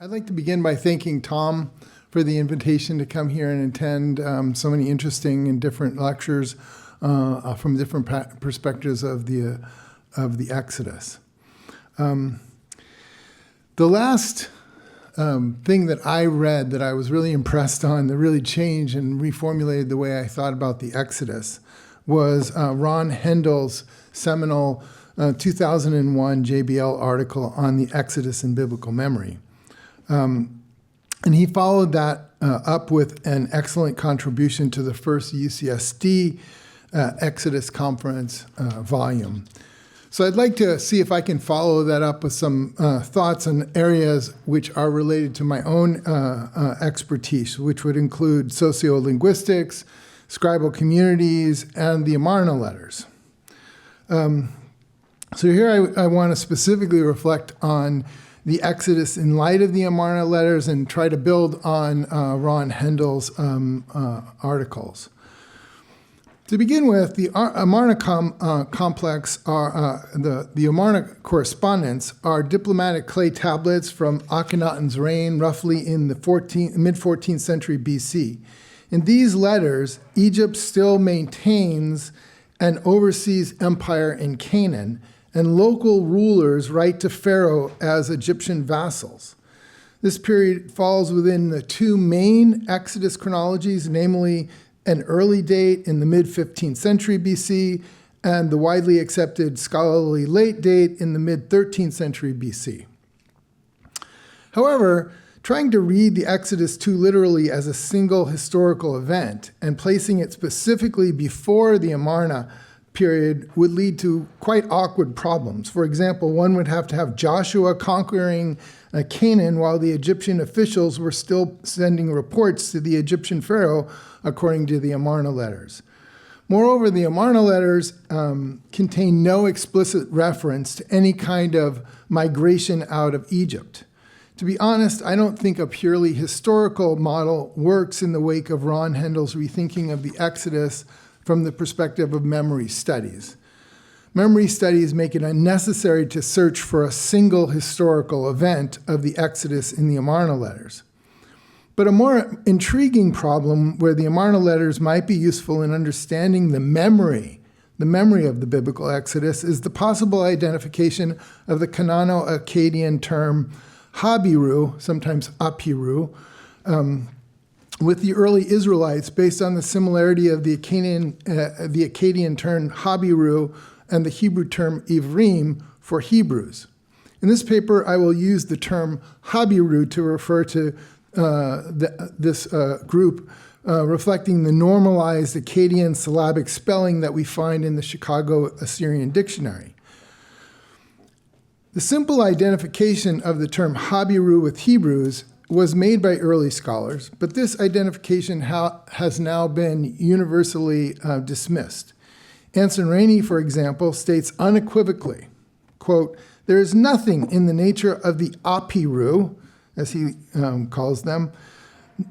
I'd like to begin by thanking Tom for the invitation to come here and attend so many interesting and different lectures from different perspectives of the Exodus. The last thing that I read that I was really impressed on, that really changed and reformulated the way I thought about the Exodus, was Ron Hendel's seminal 2001 JBL article on the Exodus in biblical memory. And he followed that up with an excellent contribution to the first UCSD Exodus Conference volume. So I'd like to see if I can follow that up with some thoughts on areas which are related to my own expertise, which would include sociolinguistics, scribal communities, and the Amarna letters. So here I want to specifically reflect on the Exodus in light of the Amarna letters and try to build on Ron Hendel's articles. To begin with, the Amarna complex are the Amarna correspondence are diplomatic clay tablets from Akhenaten's reign, roughly in the mid-14th century BC. In these letters, Egypt still maintains an overseas empire in Canaan, and local rulers write to Pharaoh as Egyptian vassals. This period falls within the two main Exodus chronologies, namely an early date in the mid-15th century BC and the widely accepted scholarly late date in the mid-13th century BC. However, trying to read the Exodus too literally as a single historical event and placing it specifically before the Amarna period would lead to quite awkward problems. For example, one would have to have Joshua conquering Canaan while the Egyptian officials were still sending reports to the Egyptian pharaoh, according to the Amarna letters. Moreover, the Amarna letters contain no explicit reference to any kind of migration out of Egypt. To be honest, I don't think a purely historical model works in the wake of Ron Hendel's rethinking of the Exodus from the perspective of memory studies. Memory studies make it unnecessary to search for a single historical event of the Exodus in the Amarna letters. But a more intriguing problem where the Amarna letters might be useful in understanding the memory of the biblical Exodus is the possible identification of the Canano-Akkadian term Habiru, sometimes Apiru, with the early Israelites based on the similarity of the Akkadian term Habiru and the Hebrew term Ivrim for Hebrews. In this paper, I will use the term Habiru to refer to this group, reflecting the normalized Akkadian syllabic spelling that we find in the Chicago Assyrian Dictionary. The simple identification of the term Habiru with Hebrews was made by early scholars, but this identification has now been universally dismissed. Anson Rainey, for example, states unequivocally, quote, "There is nothing in the nature of the Apiru," as he calls them,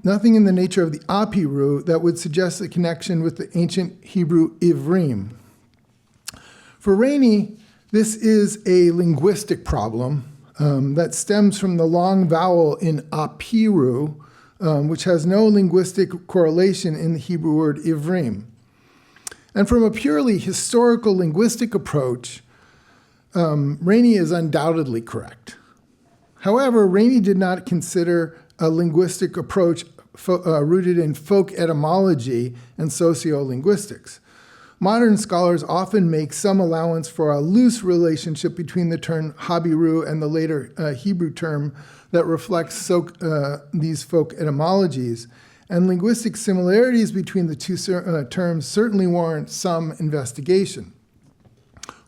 nothing in the nature of the Apiru that would suggest a connection with the ancient Hebrew Ivrim. For Rainey, this is a linguistic problem that stems from the long vowel in Apiru, which has no linguistic correlation in the Hebrew word Ivrim. And from a purely historical linguistic approach, Rainey is undoubtedly correct. However, Rainey did not consider a linguistic approach rooted in folk etymology and sociolinguistics. Modern scholars often make some allowance for a loose relationship between the term Habiru and the later Hebrew term that reflects these folk etymologies, and linguistic similarities between the two terms certainly warrant some investigation,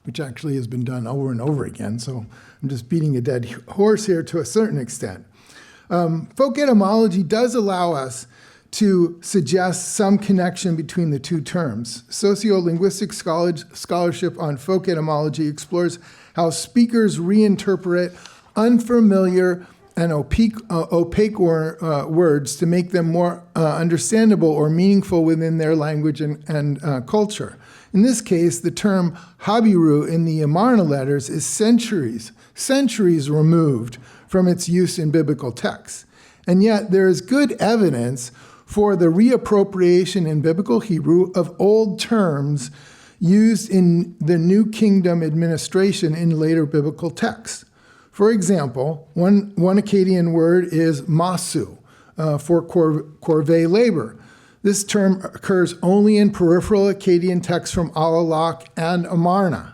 which actually has been done over and over again, so I'm just beating a dead horse here to a certain extent. Folk etymology does allow us to suggest some connection between the two terms. Sociolinguistic scholarship on folk etymology explores how speakers reinterpret unfamiliar and opaque words to make them more understandable or meaningful within their language and culture. In this case, the term Habiru in the Amarna letters is centuries removed from its use in biblical texts. And yet there is good evidence for the reappropriation in biblical Hebrew of old terms used in the New Kingdom administration in later biblical texts. For example, one Akkadian word is masu, for corvée labor. This term occurs only in peripheral Akkadian texts from Alalak and Amarna,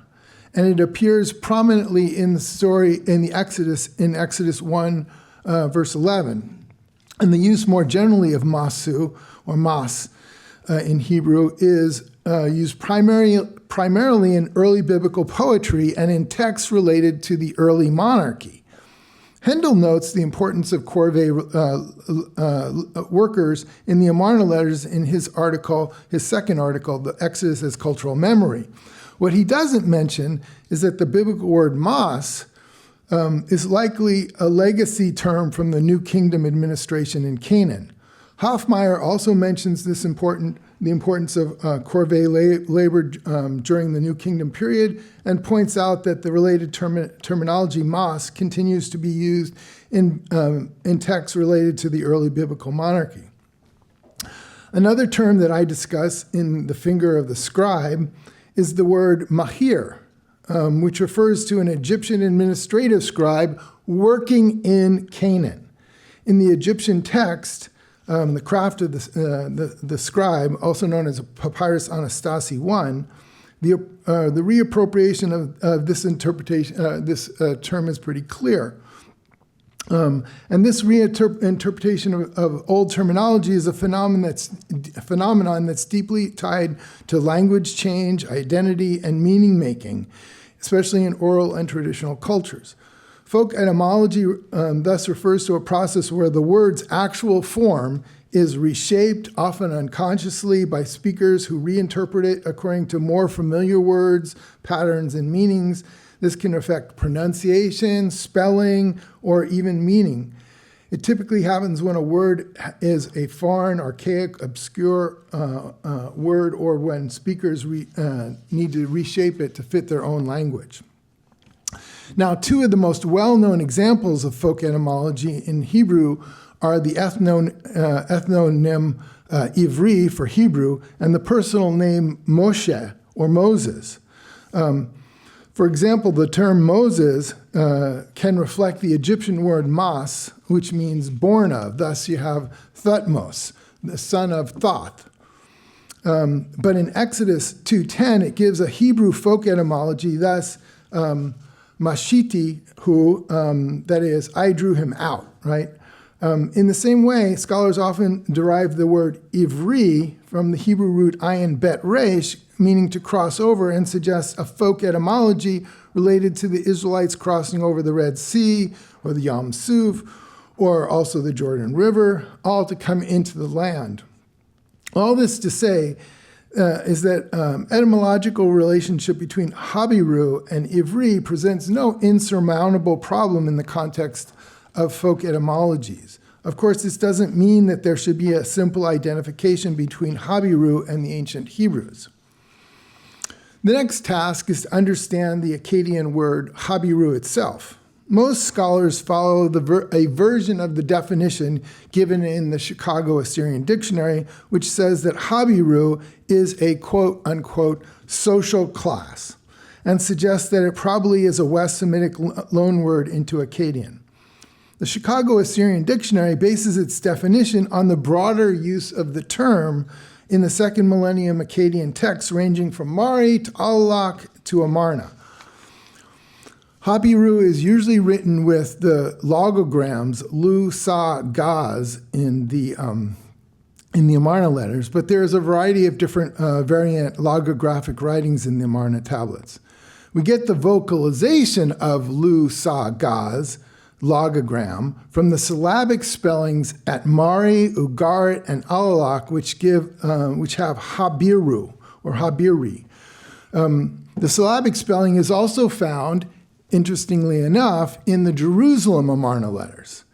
and it appears prominently in the story in Exodus 1, verse 11. And the use more generally of masu, or mas, in Hebrew is used primarily in early biblical poetry and in texts related to the early monarchy. Hendel notes the importance of corvée workers in the Amarna letters in his second article, The Exodus as Cultural Memory. What he doesn't mention is that the biblical word mas is likely a legacy term from the New Kingdom administration in Canaan. Hoffmeyer also mentions the importance of corvée labor during the New Kingdom period and points out that the related terminology mas continues to be used in texts related to the early biblical monarchy. Another term that I discuss in The Finger of the Scribe is the word mahir, which refers to an Egyptian administrative scribe working in Canaan. In the Egyptian text, the craft of the scribe, also known as Papyrus Anastasi I, the reappropriation of this interpretation, this term is pretty clear. And this reinterpretation of old terminology is a phenomenon that's deeply tied to language change, identity, and meaning making, especially in oral and traditional cultures. Folk etymology thus refers to a process where the word's actual form is reshaped, often unconsciously, by speakers who reinterpret it according to more familiar words, patterns, and meanings. This can affect pronunciation, spelling, or even meaning. It typically happens when a word is a foreign, archaic, obscure word, or when speakers need to reshape it to fit their own language. Now, two of the most well-known examples of folk etymology in Hebrew are the ethnonym Ivri for Hebrew and the personal name Moshe, or Moses. For example, the term Moses can reflect the Egyptian word mas, which means born of. Thus, you have Thutmose, the son of Thoth. But in Exodus 2:10, it gives a Hebrew folk etymology, thus Mashiti, who, that is, I drew him out, right? In the same way, scholars often derive the word Ivri from the Hebrew root ayin bet resh, meaning to cross over, and suggests a folk etymology related to the Israelites crossing over the Red Sea, or the Yam Suf, or also the Jordan River, all to come into the land. All this to say is that etymological relationship between Habiru and Ivri presents no insurmountable problem in the context of folk etymologies. Of course, this doesn't mean that there should be a simple identification between Habiru and the ancient Hebrews. The next task is to understand the Akkadian word Habiru itself. Most scholars follow a version of the definition given in the Chicago Assyrian Dictionary, which says that Habiru is a quote-unquote social class, and suggests that it probably is a West Semitic loanword into Akkadian. The Chicago Assyrian Dictionary bases its definition on the broader use of the term in the second millennium Akkadian texts ranging from Mari to Alalak to Amarna. Habiru is usually written with the logograms Lu, Sa, Gaz in the Amarna letters, but there is a variety of different variant logographic writings in the Amarna tablets. We get the vocalization of Lu, Sa, Gaz logogram from the syllabic spellings at Mari, Ugarit, and Alalak, which have Habiru or Habiri. The syllabic spelling is also found, interestingly enough, in the Jerusalem Amarna letters.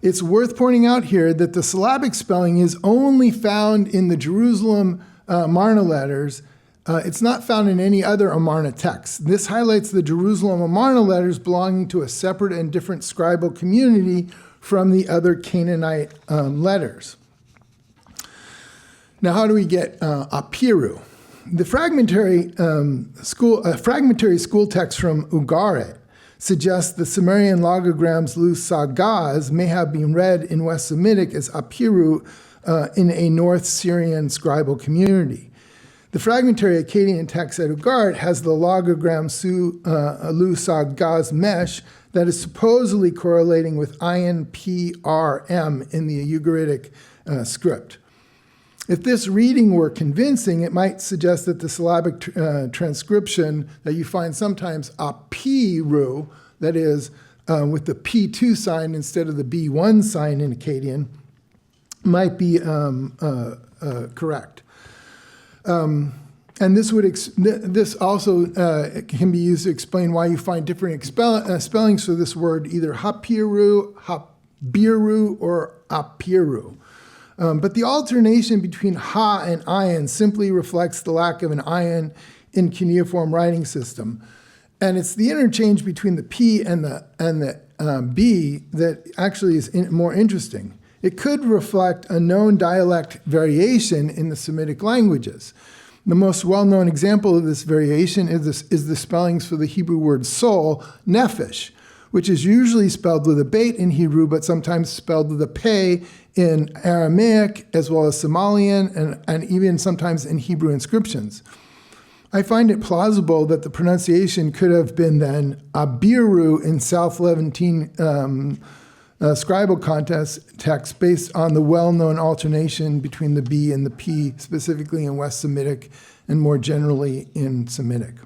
It's worth pointing out here that the syllabic spelling is only found in the Jerusalem Amarna letters It's not found in any other Amarna text. This highlights the Jerusalem Amarna letters belonging to a separate and different scribal community from the other Canaanite letters. Now, how do we get Habiru? The fragmentary school text from Ugarit suggests the Sumerian logograms Lu Sagaz may have been read in West Semitic as Habiru in a North Syrian scribal community. The fragmentary Akkadian text at Ugarit has the logogram Lu Sagaz mesh that is supposedly correlating with Ayin PRM in the Ugaritic script. If this reading were convincing, it might suggest that the syllabic transcription that you find sometimes Habiru, that is, with the P2 sign instead of the B1 sign in Akkadian, might be correct. And this also can be used to explain why you find different spellings for this word, either Habiru, Habiru, or Habiru. But the alternation between ha and ayin simply reflects the lack of an ayin in cuneiform writing system. And it's the interchange between the P and the B that actually is more interesting. It could reflect a known dialect variation in the Semitic languages. The most well-known example of this variation is the spellings for the Hebrew word soul, nephesh, which is usually spelled with a bait in Hebrew, but sometimes spelled with a pei in Aramaic, as well as Somalian, and even sometimes in Hebrew inscriptions. I find it plausible that the pronunciation could have been then Habiru in South Levantine scribal text based on the well-known alternation between the B and the P, specifically in West Semitic and more generally in Semitic.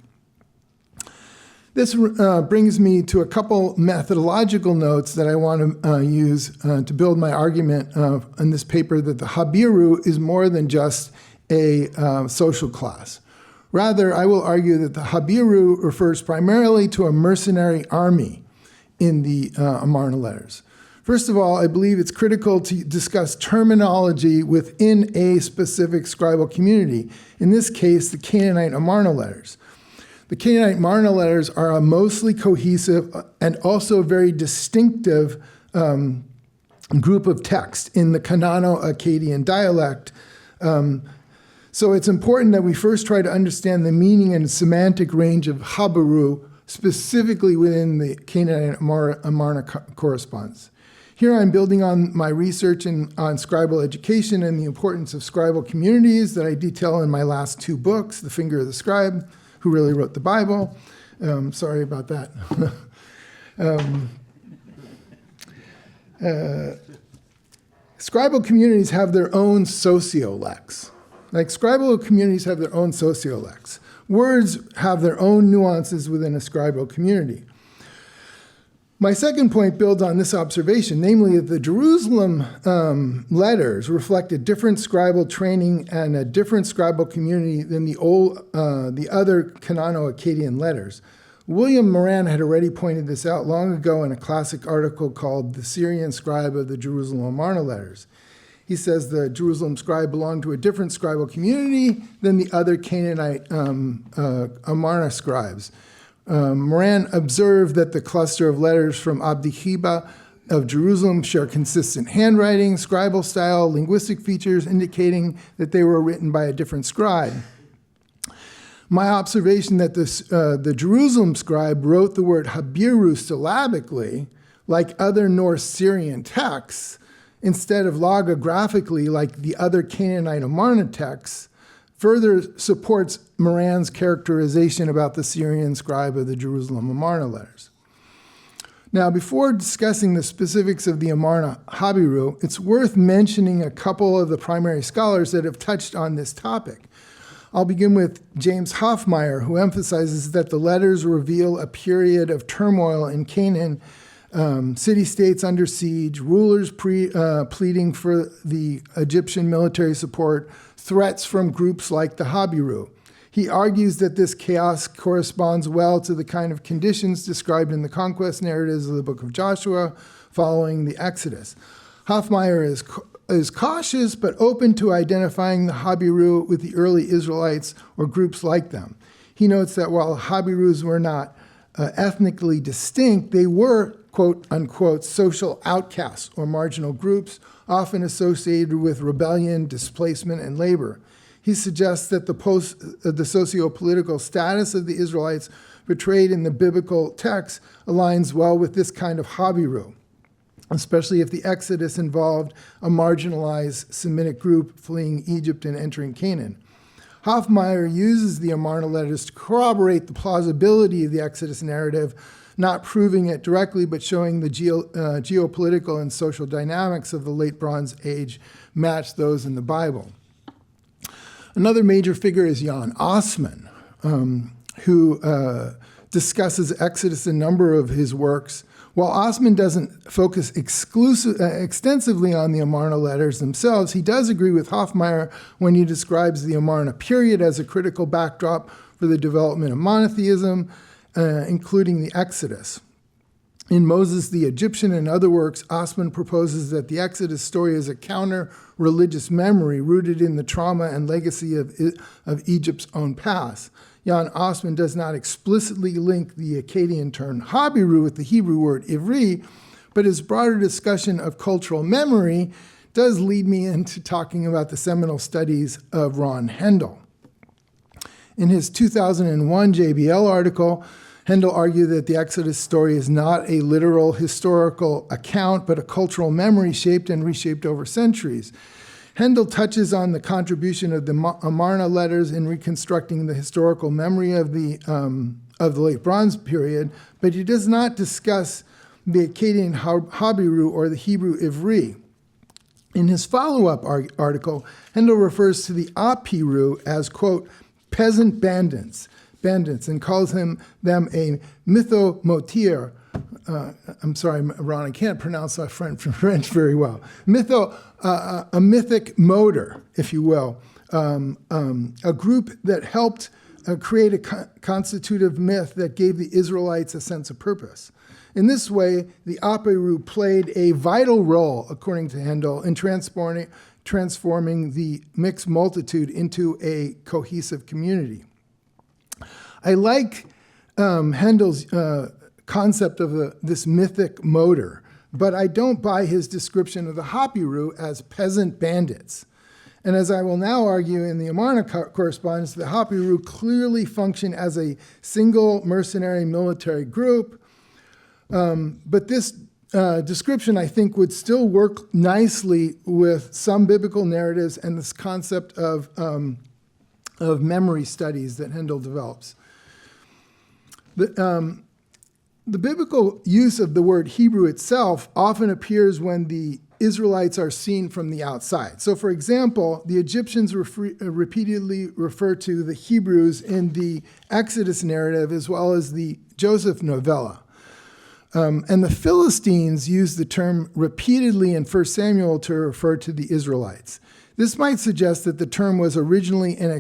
This brings me to a couple methodological notes that I want to use to build my argument in this paper that the Habiru is more than just a social class. Rather, I will argue that the Habiru refers primarily to a mercenary army in the Amarna letters. First of all, I believe it's critical to discuss terminology within a specific scribal community, in this case, the Canaanite Amarna letters. The Canaanite Amarna letters are a mostly cohesive and also very distinctive group of text in the Canano-Akkadian dialect. So it's important that we first try to understand the meaning and semantic range of Habiru, specifically within the Canaanite Amarna correspondence. Here I'm building on my research on scribal education and the importance of scribal communities that I detail in my last two books, The Finger of the Scribe, Who Really Wrote the Bible. Sorry about that. Scribal communities have their own sociolex. Like scribal communities have their own sociolex. Words have their own nuances within a scribal community. My second point builds on this observation, namely that the Jerusalem letters reflect a different scribal training and a different scribal community than the other Canano-Akkadian letters. William Moran had already pointed this out long ago in a classic article called The Syrian Scribe of the Jerusalem Amarna Letters. He says the Jerusalem scribe belonged to a different scribal community than the other Canaanite Amarna scribes. Moran observed that the cluster of letters from Abdichiba of Jerusalem share consistent handwriting, scribal style, linguistic features indicating that they were written by a different scribe. My observation that the Jerusalem scribe wrote the word Habiru syllabically, like other North Syrian texts, instead of logographically like the other Canaanite Amarna texts, further supports Moran's characterization about the Syrian scribe of the Jerusalem Amarna letters. Now, before discussing the specifics of the Amarna Habiru, it's worth mentioning a couple of the primary scholars that have touched on this topic. I'll begin with James Hoffmeyer, who emphasizes that the letters reveal a period of turmoil in Canaan, city-states under siege, rulers pleading for the Egyptian military support, threats from groups like the Habiru. He argues that this chaos corresponds well to the kind of conditions described in the conquest narratives of the book of Joshua following the Exodus. Hoffmeyer is is cautious but open to identifying the Habiru with the early Israelites or groups like them. He notes that while Habirus were not ethnically distinct, they were, quote unquote, social outcasts or marginal groups, often associated with rebellion, displacement, and labor. He suggests that the socio-political status of the Israelites portrayed in the biblical text aligns well with this kind of Habiru, especially if the Exodus involved a marginalized Semitic group fleeing Egypt and entering Canaan. Hofmeyr uses the Amarna letters to corroborate the plausibility of the Exodus narrative, not proving it directly, but showing the geopolitical and social dynamics of the late Bronze Age match those in the Bible. Another major figure is Jan Osman, who discusses Exodus in a number of his works. While Osman doesn't focus extensively on the Amarna letters themselves, he does agree with Hofmeyr when he describes the Amarna period as a critical backdrop for the development of monotheism, including the Exodus. In Moses the Egyptian and other works, Osman proposes that the Exodus story is a counter-religious memory rooted in the trauma and legacy of Egypt's own past. Jan Osman does not explicitly link the Akkadian term Habiru with the Hebrew word ivri, but his broader discussion of cultural memory does lead me into talking about the seminal studies of Ron Hendel. In his 2001 JBL article, Hendel argued that the Exodus story is not a literal historical account, but a cultural memory shaped and reshaped over centuries. Hendel touches on the contribution of the Amarna letters in reconstructing the historical memory of the late Bronze period, but he does not discuss the Akkadian Habiru or the Hebrew Ivri. In his follow-up article, Hendel refers to the Apiru as, quote, peasant bandits, and calls them a mythomotir. I'm sorry, Ron, I can't pronounce my French very well. A mythic motor, if you will, a group that helped create a constitutive myth that gave the Israelites a sense of purpose. In this way, the Apiru played a vital role, according to Hendel, in transforming the mixed multitude into a cohesive community. I like Hendel's concept of this mythic motor, but I don't buy his description of the Habiru as peasant bandits. And as I will now argue in the Amarna correspondence, the Habiru clearly function as a single mercenary military group, but this description, I think, would still work nicely with some biblical narratives and this concept of memory studies that Hendel develops. The biblical use of the word Hebrew itself often appears when the Israelites are seen from the outside. So, for example, the Egyptians repeatedly refer to the Hebrews in the Exodus narrative as well as the Joseph novella. And the Philistines use the term repeatedly in 1 Samuel to refer to the Israelites. This might suggest that the term was originally an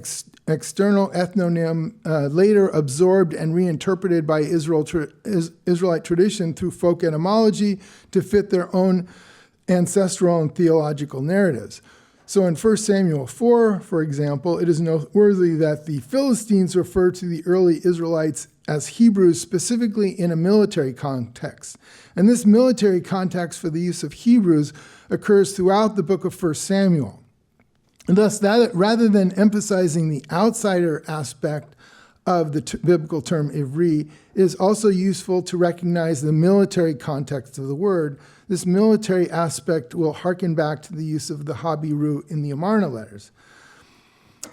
external ethnonym, later absorbed and reinterpreted by Israelite tradition through folk etymology to fit their own ancestral and theological narratives. So in 1 Samuel 4, for example, it is noteworthy that the Philistines refer to the early Israelites as Hebrews specifically in a military context. And this military context for the use of Hebrews occurs throughout the book of 1 Samuel. And thus, rather than emphasizing the outsider aspect of the biblical term Ivri, it is also useful to recognize the military context of the word. This military aspect will harken back to the use of the Habiru in the Amarna letters.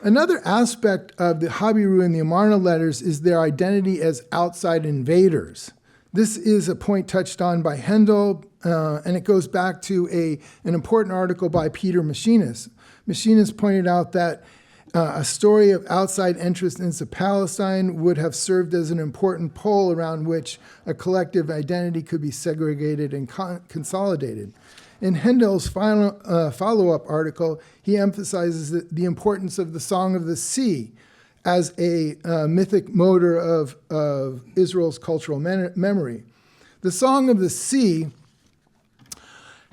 Another aspect of the Habiru in the Amarna letters is their identity as outside invaders. This is a point touched on by Hendel, and it goes back to an important article by Peter Machinus. Machinus pointed out that a story of outside interest into Palestine would have served as an important pole around which a collective identity could be segregated and consolidated. In Hendel's follow-up article, he emphasizes the importance of the Song of the Sea as a mythic motor of Israel's cultural memory. The Song of the Sea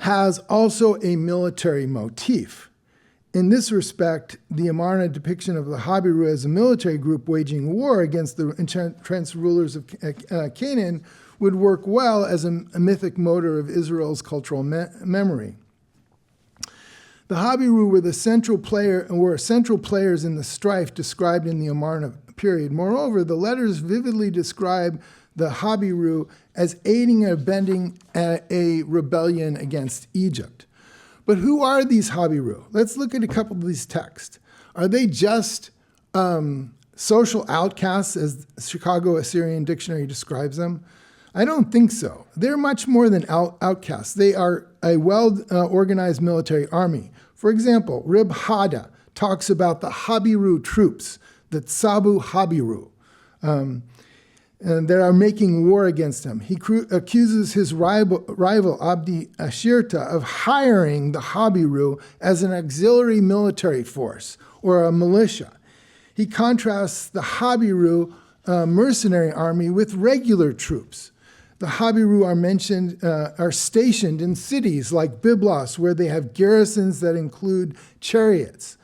has also a military motif. In this respect, the Amarna depiction of the Habiru as a military group waging war against the entrenched rulers of Canaan would work well as a mythic motor of Israel's cultural memory. The Habiru were central players in the strife described in the Amarna period. Moreover, the letters vividly describe the Habiru as aiding and abetting a rebellion against Egypt. But who are these Habiru? Let's look at a couple of these texts. Are they just social outcasts, as the Chicago Assyrian Dictionary describes them? I don't think so. They're much more than outcasts. They are a well-organized military army. For example, Rib Hada talks about the Habiru troops, the Tsabu Habiru, that are making war against him. He accuses his rival Abdi Ashirta of hiring the Habiru as an auxiliary military force or a militia. He contrasts the Habiru mercenary army with regular troops. The Habiru are stationed in cities like Byblos, where they have garrisons that include chariots.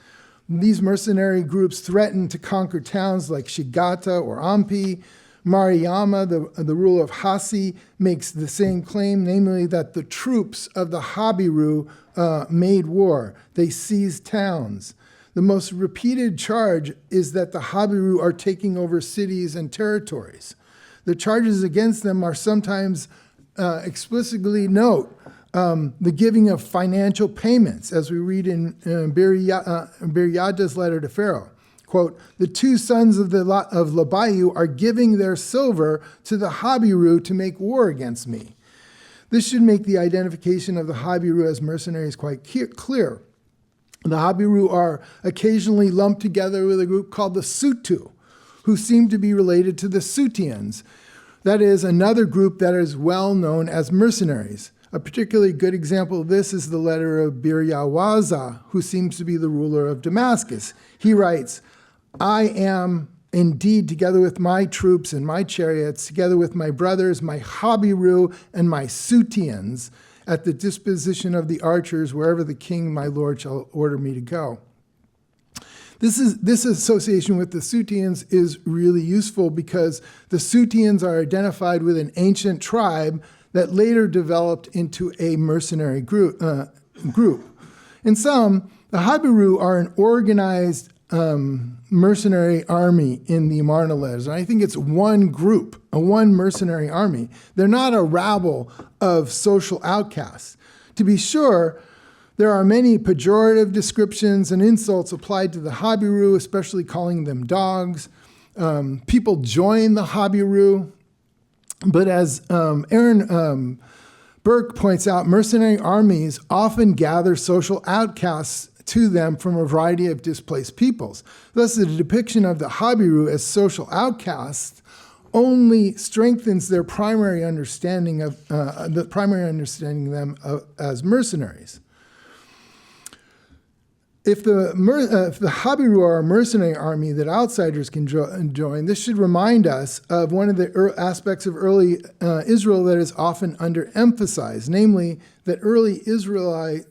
These mercenary groups threaten to conquer towns like Shigata or Ampi. Mariama, the ruler of Hassi, makes the same claim, namely that the troops of the Habiru made war. They seized towns. The most repeated charge is that the Habiru are taking over cities and territories. The charges against them are sometimes explicitly note the giving of financial payments, as we read in Biryada's letter to Pharaoh. Quote, the two sons of Labayu are giving their silver to the Habiru to make war against me. This should make the identification of the Habiru as mercenaries quite clear. The Habiru are occasionally lumped together with a group called the Sutu, who seem to be related to the Sutians. That is another group that is well known as mercenaries. A particularly good example of this is the letter of Biryawaza, who seems to be the ruler of Damascus. He writes, I am indeed, together with my troops and my chariots, together with my brothers, my Habiru, and my Sutians, at the disposition of the archers, wherever the king, my lord, shall order me to go. This association with the Sutians is really useful because the Sutians are identified with an ancient tribe that later developed into a mercenary group. In sum, the Habiru are an organized mercenary army in the Amarna letters. And I think it's one group, one mercenary army. They're not a rabble of social outcasts. To be sure, there are many pejorative descriptions and insults applied to the Habiru, especially calling them dogs. People join the Habiru. But as Aaron Burke points out, mercenary armies often gather social outcasts to them from a variety of displaced peoples. Thus, the depiction of the Habiru as social outcasts only strengthens their primary understanding of them as mercenaries. If the Habiru are a mercenary army that outsiders can join, this should remind us of one of the aspects of early Israel that is often underemphasized, namely that early Israel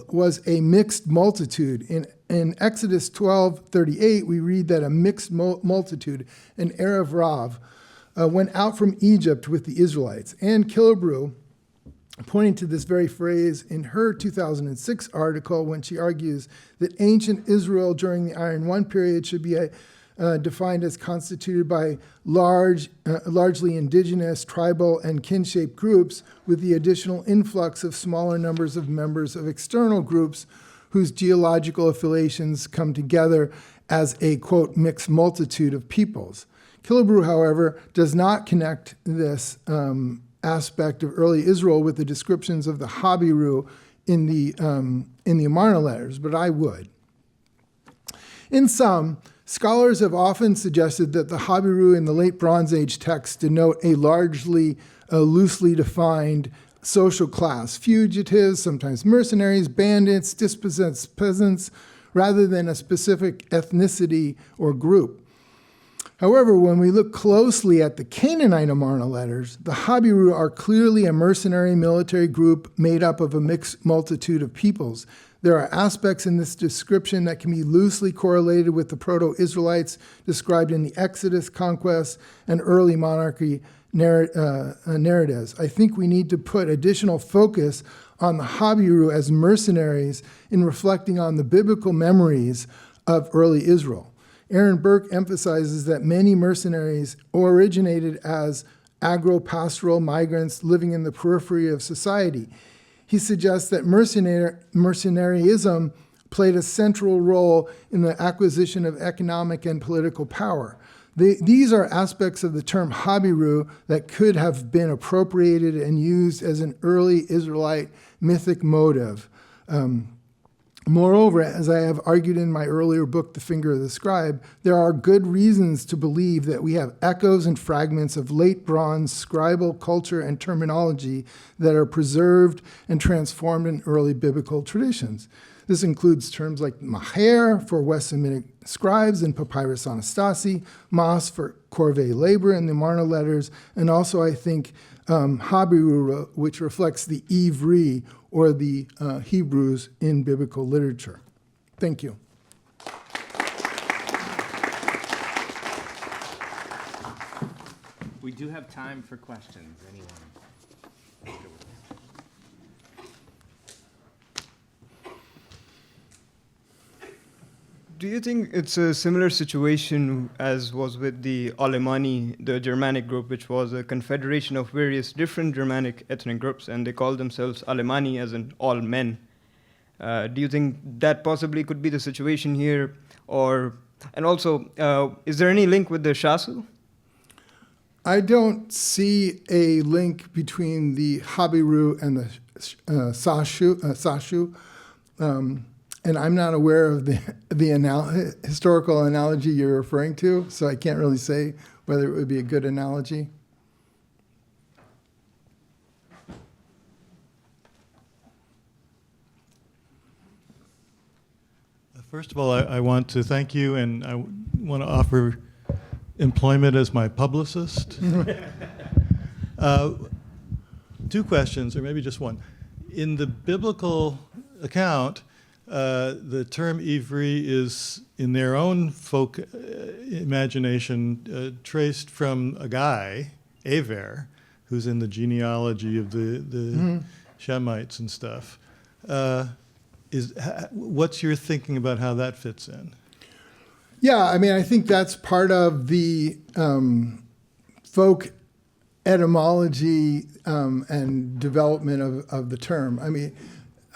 was a mixed multitude. In Exodus 12:38, we read that a mixed multitude, an Erev Rav, went out from Egypt with the Israelites. Anne Killebrew, pointing to this very phrase in her 2006 article when she argues that ancient Israel during the Iron One period should be defined as constituted by largely indigenous, tribal, and kin-shaped groups with the additional influx of smaller numbers of members of external groups whose geological affiliations come together as a, quote, mixed multitude of peoples. Killebrew, however, does not connect this aspect of early Israel with the descriptions of the Habiru in the Amarna letters, but I would. In sum, scholars have often suggested that the Habiru in the late Bronze Age texts denote a largely loosely defined social class, fugitives, sometimes mercenaries, bandits, dispossessed peasants, rather than a specific ethnicity or group. However, when we look closely at the Canaanite Amarna letters, the Habiru are clearly a mercenary military group made up of a mixed multitude of peoples. There are aspects in this description that can be loosely correlated with the Proto-Israelites described in the Exodus, conquest, and early monarchy narratives. I think we need to put additional focus on the Habiru as mercenaries in reflecting on the biblical memories of early Israel. Aaron Burke emphasizes that many mercenaries originated as agro-pastoral migrants living in the periphery of society. He suggests that mercenaryism played a central role in the acquisition of economic and political power. These are aspects of the term Habiru that could have been appropriated and used as an early Israelite mythic motive. Moreover, as I have argued in my earlier book, The Finger of the Scribe, there are good reasons to believe that we have echoes and fragments of late bronze scribal culture and terminology that are preserved and transformed in early biblical traditions. This includes terms like maher for West Semitic scribes in Papyrus Anastasi, mas for corvée labor in the Amarna letters, and also I think Habiru, which reflects the Ivri or the Hebrews in biblical literature. Thank you. We do have time for questions. Anyone? Do you think it's a similar situation as was with the Alemanni, the Germanic group, which was a confederation of various different Germanic ethnic groups, and they called themselves Alemanni, as in all men? Do you think that possibly could be the situation here? And also, is there any link with the Shasu? I don't see a link between the Habiru and the Sashu. And I'm not aware of the historical analogy you're referring to, so I can't really say whether it would be a good analogy. First of all, I want to thank you, and I want to offer employment as my publicist. 2 questions, or maybe just one. In the biblical account, the term Ivri is, in their own folk imagination, traced from a guy, Aver, who's in the genealogy of the Shemites and stuff. What's your thinking about how that fits in? Yeah, I mean, I think that's part of the folk etymology and development of the term. I mean,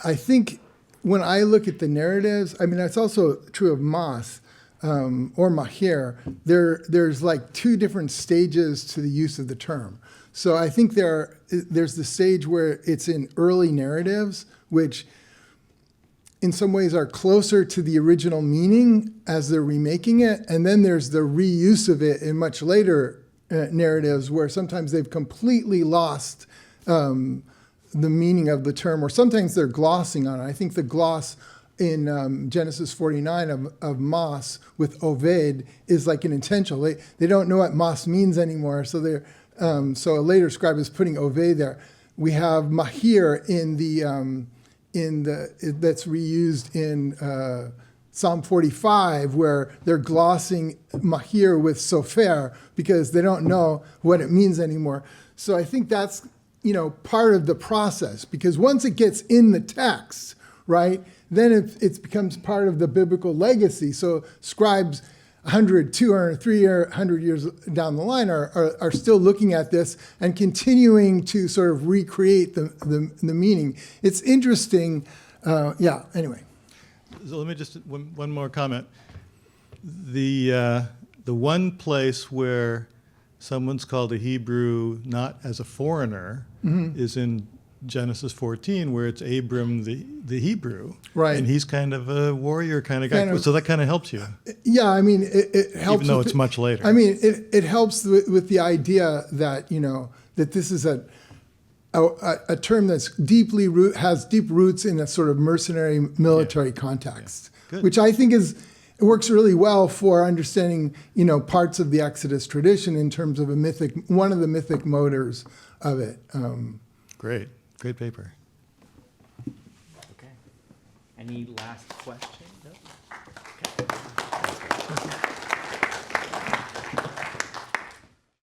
I think when I look at the narratives, I mean, that's also true of Mas or Mahir. There's like 2 different stages to the use of the term. So I think there's the stage where it's in early narratives, which in some ways are closer to the original meaning as they're remaking it. And then there's the reuse of it in much later narratives where sometimes they've completely lost the meaning of the term, or sometimes they're glossing on it. I think the gloss in Genesis 49 of Mas with Oved is like an intentional. They don't know what Mas means anymore, so they're so a later scribe is putting Oved there. We have Mahir that's reused in Psalm 45, where they're glossing Mahir with Sofer because they don't know what it means anymore. So I think that's part of the process, because once it gets in the text, right, then it becomes part of the biblical legacy. So scribes 100, 200, 300 years down the line are still looking at this and continuing to sort of recreate the meaning. It's interesting. Anyway. So let me just, one more comment. The one place where someone's called a Hebrew not as a foreigner is in Genesis 14, where it's Abram the Hebrew, right? And he's kind of a warrior kind of guy, so that kind of helps you. Yeah, I mean, it helps. Even though it's much later. I mean, it helps with the idea that that this is a term that's has deep roots in a sort of mercenary military context, which I think is it works really well for understanding, parts of the Exodus tradition in terms of one of the mythic motors of it. Great paper. Okay. Any last questions?